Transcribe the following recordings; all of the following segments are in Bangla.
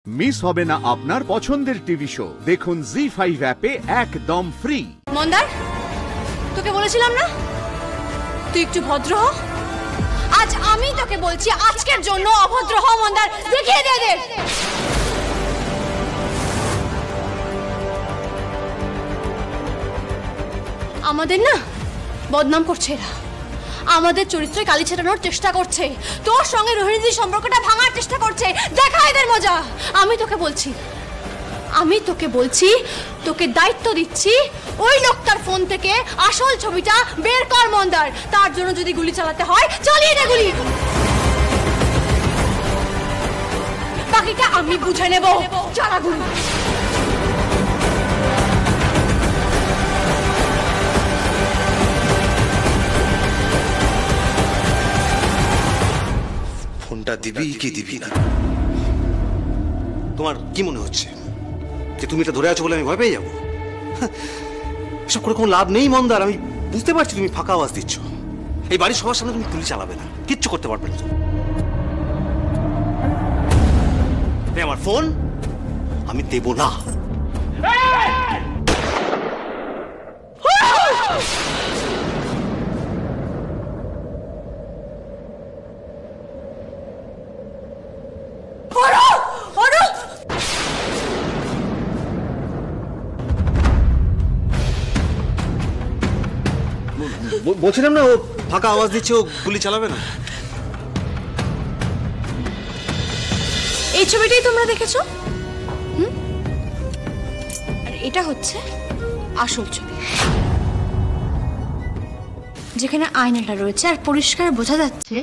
মিস হবে না আপনার পছন্দের টিভি শো। দেখুন জি5 অ্যাপে একদম ফ্রি। মন্দার, তোকে বলেছিলাম না তুই একটু ভদ্র হ। আজ আমি তোকে বলছি আজকের জন্য অভদ্র হ। মন্দার, দেখিয়ে দে দে। আমাদের না বদনাম করছে এরা, আমাদের চরিত্রে কালি ছেটানোর চেষ্টা করছে, তোর সঙ্গে রোহিণীর সম্পর্কটা ভাঙার চেষ্টা করছে। দেখা এদের মজা। আমি তোকে বলছি তোকে দায়িত্ব দিচ্ছি, ওই লোকটার ফোন থেকে আসল ছবিটা বের কর মন্দার। তার জন্য যদি গুলি চালাতে হয় চালিয়ে দে গুলি, বাকিটা আমি বুঝে নেব। চালা গুলি। ফোনটা দিবি কি দিবি না? তোমার কি মনে হচ্ছে যে তুমি এটা ধরে আছো বলে আমি ভয় পেয়ে যাবো? এসব করে কোনো লাভ নেই মন্দার। আমি বুঝতে পারছি তুমি ফাঁকা আওয়াজ দিচ্ছ। এই বাড়ির সবার সামনে তুমি গুলি চালাবে না, কিচ্ছু করতে পারবে না। আমার ফোন আমি দেব না। বলছিলাম না ও ফাঁকা আওয়াজ দিচ্ছে, ও গুলি চালাবে না। এই ছবিটাই তোমরা দেখেছো, আর এটা হচ্ছে আসল ছবি, যেখানে আয়নাটা রয়েছে আর পরিষ্কার বোঝা যাচ্ছে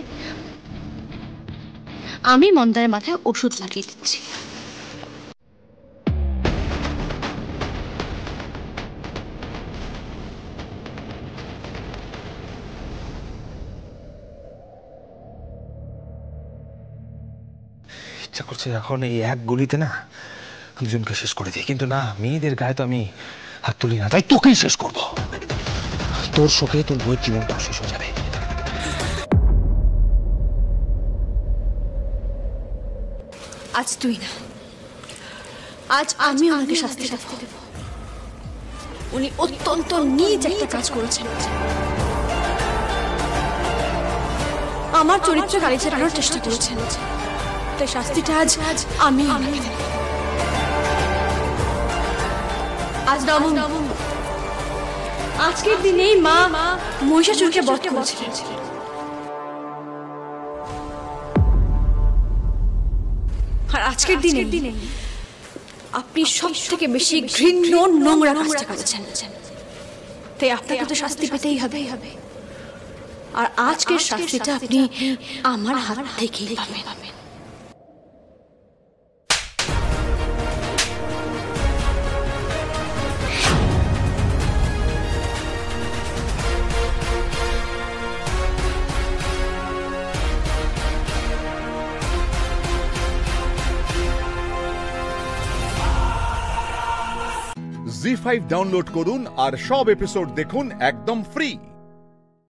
আমি মন্দারের মাথায় ওষুধ লাগিয়ে দিচ্ছি। ইচ্ছা করছে এখন এই এক গুলিতে না দুজনকে শেষ করে দিই, কিন্তু না, মেয়েদের গায়ে তো আমি হাত তুলি না, তাই তোকেই শেষ করব। তোর শোকে তোর বইয়ের জীবনটা শেষ হয়ে যাবে। আজ তুই না, আজ আমি ওনাকে শাস্তি দেব। উনি অত্যন্ত নীচ একটা কাজ করেছেন, আমার চরিত্র গালি চালানোর চেষ্টা করেছেন। তাই শাস্তিটা আজ আমি আজ আজকের দিনেই মা মহিষাসুরকে বধ করেছিলেন। আর আজকের দিনে আপনি সব থেকে বেশি ঘৃণ্য নোংরা কাজটা করেছেন, তাই আপনাকে তো শাস্তি পেতেই হবে। আর আজকের শাস্তিটা আপনি আমার হাত থেকেই পাবেন। জি5 ডাউনলোড করুন আর সব এপিসোড দেখুন একদম ফ্রি।